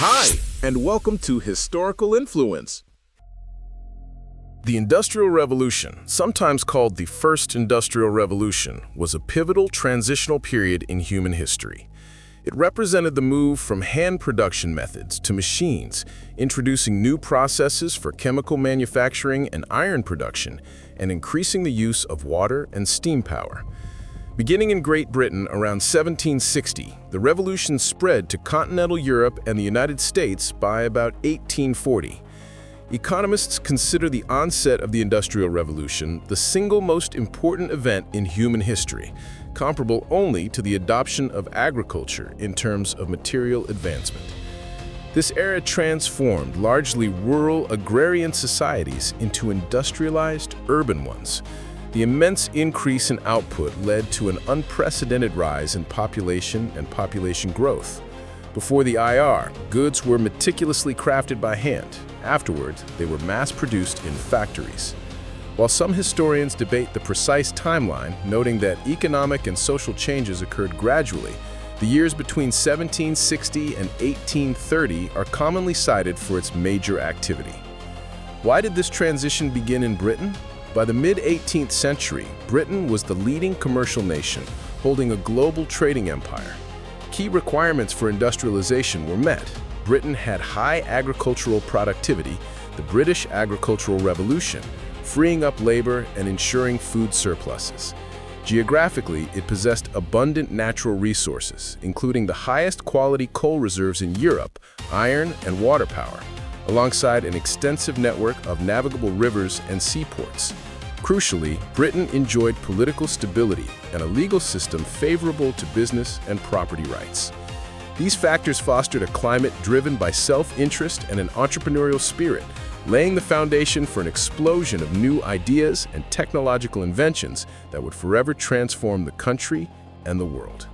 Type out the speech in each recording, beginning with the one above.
Hi, and welcome to Historical Influence. The Industrial Revolution, sometimes called the First Industrial Revolution, was a pivotal transitional period in human history. It represented the move from hand production methods to machines, introducing new processes for chemical manufacturing and iron production, and increasing the use of water and steam power. Beginning in Great Britain around 1760, the revolution spread to continental Europe and the United States by about 1840. Economists consider the onset of the Industrial Revolution the single most important event in human history, comparable only to the adoption of agriculture in terms of material advancement. This era transformed largely rural agrarian societies into industrialized urban ones. The immense increase in output led to an unprecedented rise in population and population growth. Before the IR, goods were meticulously crafted by hand. Afterwards, they were mass-produced in factories. While some historians debate the precise timeline, noting that economic and social changes occurred gradually, the years between 1760 and 1830 are commonly cited for its major activity. Why did this transition begin in Britain? By the mid-18th century, Britain was the leading commercial nation, holding a global trading empire. Key requirements for industrialization were met. Britain had high agricultural productivity, the British Agricultural Revolution, freeing up labor and ensuring food surpluses. Geographically, it possessed abundant natural resources, including the highest quality coal reserves in Europe, iron and water power, alongside an extensive network of navigable rivers and seaports. Crucially, Britain enjoyed political stability and a legal system favorable to business and property rights. These factors fostered a climate driven by self-interest and an entrepreneurial spirit, laying the foundation for an explosion of new ideas and technological inventions that would forever transform the country and the world.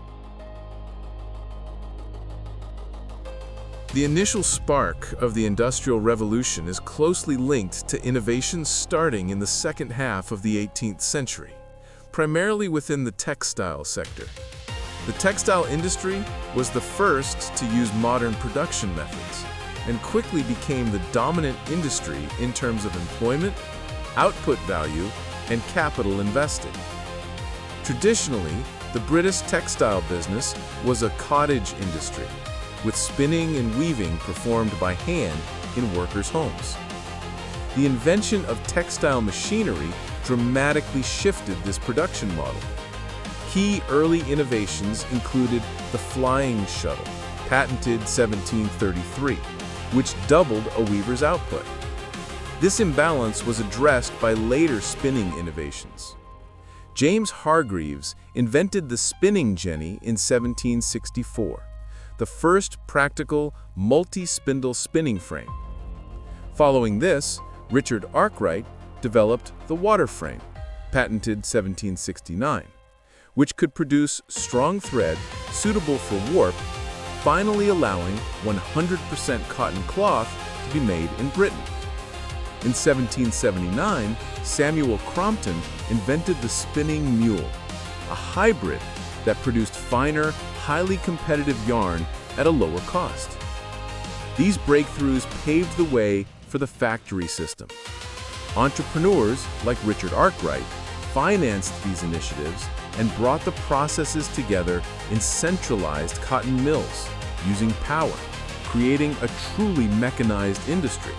The initial spark of the Industrial Revolution is closely linked to innovations starting in the second half of the 18th century, primarily within the textile sector. The textile industry was the first to use modern production methods and quickly became the dominant industry in terms of employment, output value, and capital invested. Traditionally, the British textile business was a cottage industry, with spinning and weaving performed by hand in workers' homes. The invention of textile machinery dramatically shifted this production model. Key early innovations included the flying shuttle, patented 1733, which doubled a weaver's output. This imbalance was addressed by later spinning innovations. James Hargreaves invented the spinning jenny in 1764. The first practical multi-spindle spinning frame. Following this, Richard Arkwright developed the water frame, patented 1769, which could produce strong thread suitable for warp, finally allowing 100% cotton cloth to be made in Britain. In 1779, Samuel Crompton invented the spinning mule, a hybrid that produced finer, highly competitive yarn at a lower cost. These breakthroughs paved the way for the factory system. Entrepreneurs like Richard Arkwright financed these initiatives and brought the processes together in centralized cotton mills using power, creating a truly mechanized industry.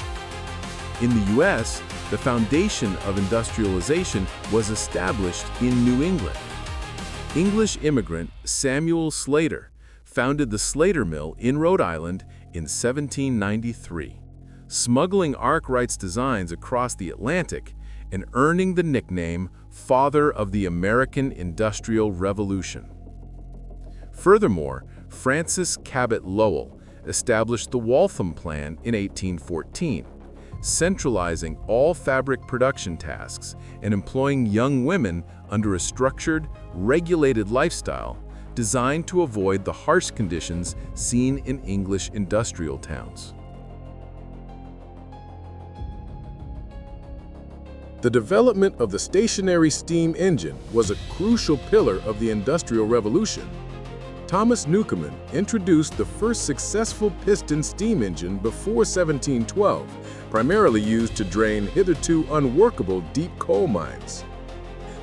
In the U.S., the foundation of industrialization was established in New England. English immigrant Samuel Slater founded the Slater Mill in Rhode Island in 1793, smuggling Arkwright's designs across the Atlantic and earning the nickname Father of the American Industrial Revolution. Furthermore, Francis Cabot Lowell established the Waltham Plan in 1814, centralizing all fabric production tasks and employing young women under a structured, regulated lifestyle designed to avoid the harsh conditions seen in English industrial towns. The development of the stationary steam engine was a crucial pillar of the Industrial Revolution. Thomas Newcomen introduced the first successful piston steam engine before 1712, primarily used to drain hitherto unworkable deep coal mines.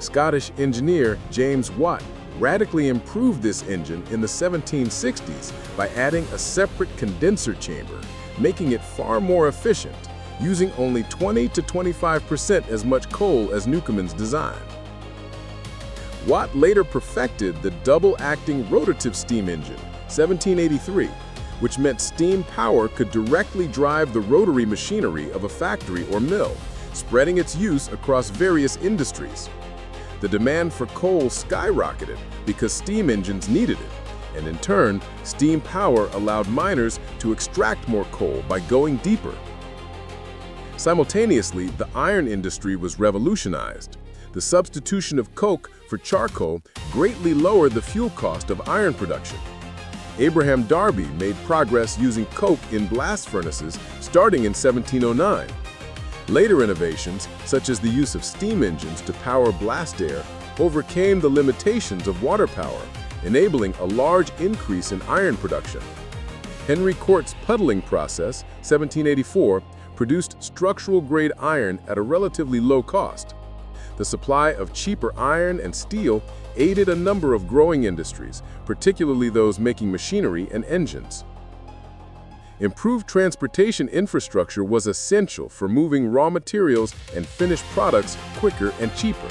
Scottish engineer James Watt radically improved this engine in the 1760s by adding a separate condenser chamber, making it far more efficient, using only 20 to 25% as much coal as Newcomen's design. Watt later perfected the double-acting rotative steam engine, 1783, which meant steam power could directly drive the rotary machinery of a factory or mill, spreading its use across various industries. The demand for coal skyrocketed because steam engines needed it, and in turn, steam power allowed miners to extract more coal by going deeper. Simultaneously, the iron industry was revolutionized. The substitution of coke for charcoal greatly lowered the fuel cost of iron production. Abraham Darby made progress using coke in blast furnaces starting in 1709. Later innovations, such as the use of steam engines to power blast air, overcame the limitations of water power, enabling a large increase in iron production. Henry Cort's puddling process, 1784, produced structural-grade iron at a relatively low cost. The supply of cheaper iron and steel aided a number of growing industries, particularly those making machinery and engines. Improved transportation infrastructure was essential for moving raw materials and finished products quicker and cheaper.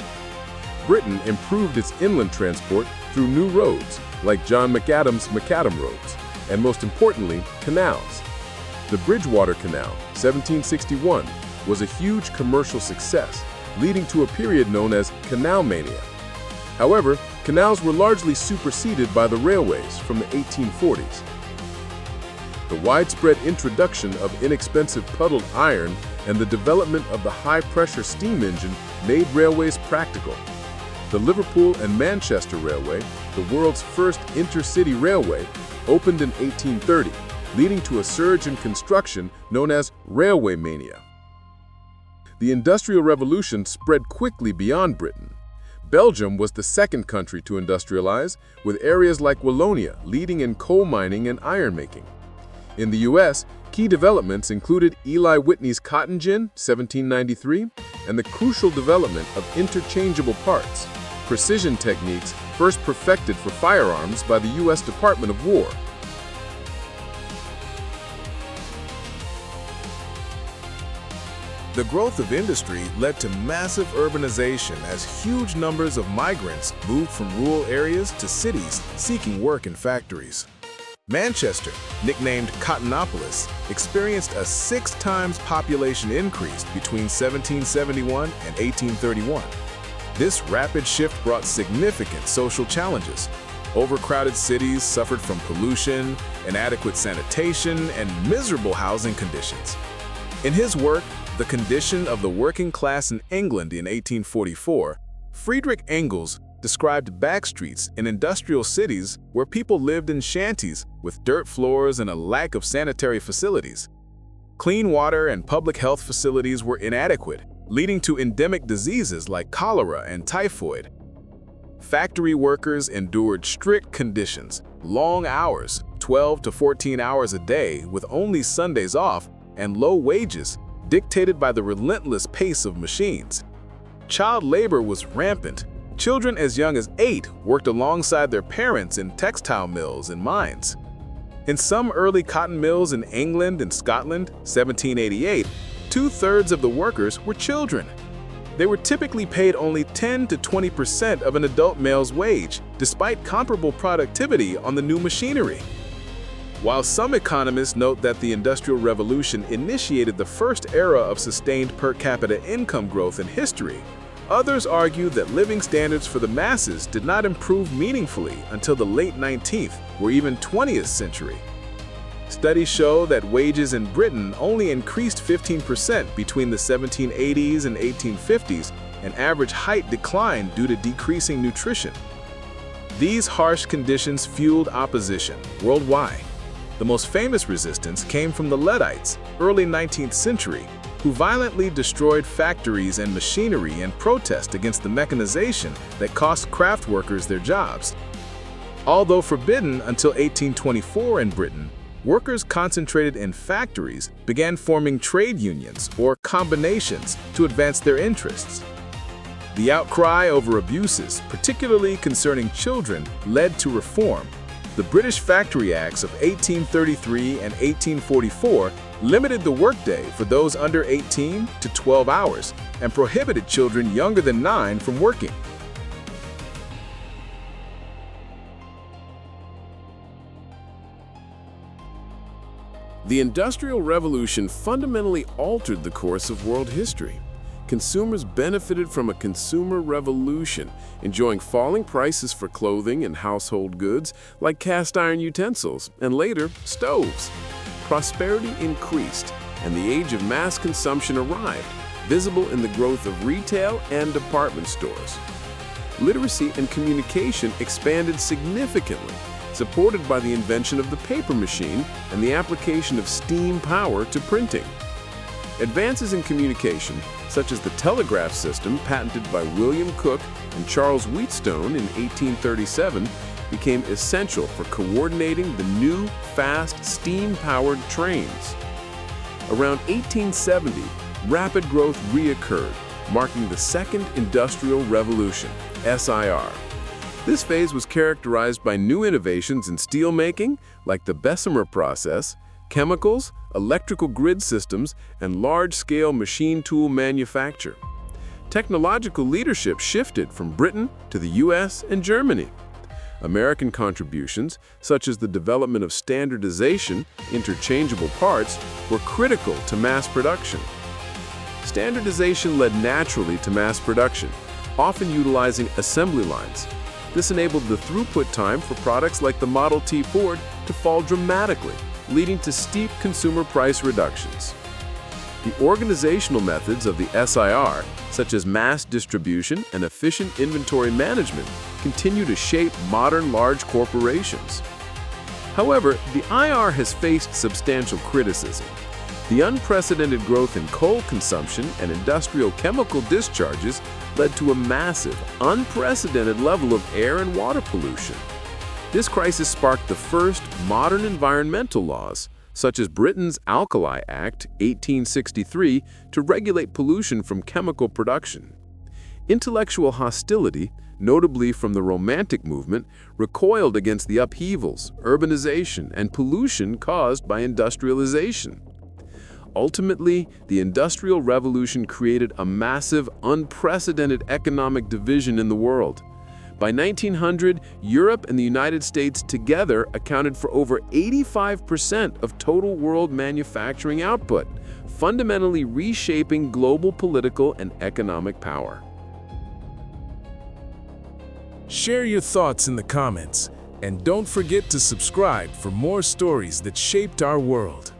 Britain improved its inland transport through new roads, like John Macadam's macadam roads, and most importantly, canals. The Bridgewater Canal, 1761, was a huge commercial success, leading to a period known as Canal Mania. However, canals were largely superseded by the railways from the 1840s. The widespread introduction of inexpensive puddled iron and the development of the high-pressure steam engine made railways practical. The Liverpool and Manchester Railway, the world's first intercity railway, opened in 1830, leading to a surge in construction known as railway mania. The Industrial Revolution spread quickly beyond Britain. Belgium was the second country to industrialize, with areas like Wallonia leading in coal mining and iron making. In the US, key developments included Eli Whitney's cotton gin, 1793, and the crucial development of interchangeable parts, precision techniques first perfected for firearms by the US Department of War. The growth of industry led to massive urbanization as huge numbers of migrants moved from rural areas to cities seeking work in factories. Manchester, nicknamed Cottonopolis, experienced a 6 times population increase between 1771 and 1831. This rapid shift brought significant social challenges. Overcrowded cities suffered from pollution, inadequate sanitation, and miserable housing conditions. In his work, The Condition of the Working Class in England in 1844, Friedrich Engels described backstreets in industrial cities where people lived in shanties with dirt floors and a lack of sanitary facilities. Clean water and public health facilities were inadequate, leading to endemic diseases like cholera and typhoid. Factory workers endured strict conditions, long hours, 12 to 14 hours a day with only Sundays off, and low wages, dictated by the relentless pace of machines. Child labor was rampant. Children as young as 8 worked alongside their parents in textile mills and mines. In some early cotton mills in England and Scotland, 1788, 2/3 of the workers were children. They were typically paid only 10 to 20% of an adult male's wage, despite comparable productivity on the new machinery. While some economists note that the Industrial Revolution initiated the first era of sustained per capita income growth in history, others argue that living standards for the masses did not improve meaningfully until the late 19th or even 20th century. Studies show that wages in Britain only increased 15% between the 1780s and 1850s, and average height declined due to decreasing nutrition. These harsh conditions fueled opposition worldwide. The most famous resistance came from the Luddites, early 19th century, who violently destroyed factories and machinery in protest against the mechanization that cost craft workers their jobs. Although forbidden until 1824 in Britain, workers concentrated in factories began forming trade unions or combinations to advance their interests. The outcry over abuses, particularly concerning children, led to reform. The British Factory Acts of 1833 and 1844 limited the workday for those under 18 to 12 hours and prohibited children younger than 9 from working. The Industrial Revolution fundamentally altered the course of world history. Consumers benefited from a consumer revolution, enjoying falling prices for clothing and household goods like cast iron utensils and later stoves. Prosperity increased, and the age of mass consumption arrived, visible in the growth of retail and department stores. Literacy and communication expanded significantly, supported by the invention of the paper machine and the application of steam power to printing. Advances in communication, such as the telegraph system patented by William Cooke and Charles Wheatstone in 1837, became essential for coordinating the new, fast, steam-powered trains. Around 1870, rapid growth reoccurred, marking the Second Industrial Revolution, SIR. This phase was characterized by new innovations in steelmaking, like the Bessemer process, chemicals, electrical grid systems, and large-scale machine tool manufacture. Technological leadership shifted from Britain to the US and Germany. American contributions, such as the development of standardization, interchangeable parts, were critical to mass production. Standardization led naturally to mass production, often utilizing assembly lines. This enabled the throughput time for products like the Model T Ford to fall dramatically, leading to steep consumer price reductions. The organizational methods of the SIR, such as mass distribution and efficient inventory management, continue to shape modern large corporations. However, the IR has faced substantial criticism. The unprecedented growth in coal consumption and industrial chemical discharges led to a massive, unprecedented level of air and water pollution. This crisis sparked the first modern environmental laws, such as Britain's Alkali Act, 1863, to regulate pollution from chemical production. Intellectual hostility, notably from the Romantic movement, recoiled against the upheavals, urbanization, and pollution caused by industrialization. Ultimately, the Industrial Revolution created a massive, unprecedented economic division in the world. By 1900, Europe and the United States together accounted for over 85% of total world manufacturing output, fundamentally reshaping global political and economic power. Share your thoughts in the comments, and don't forget to subscribe for more stories that shaped our world.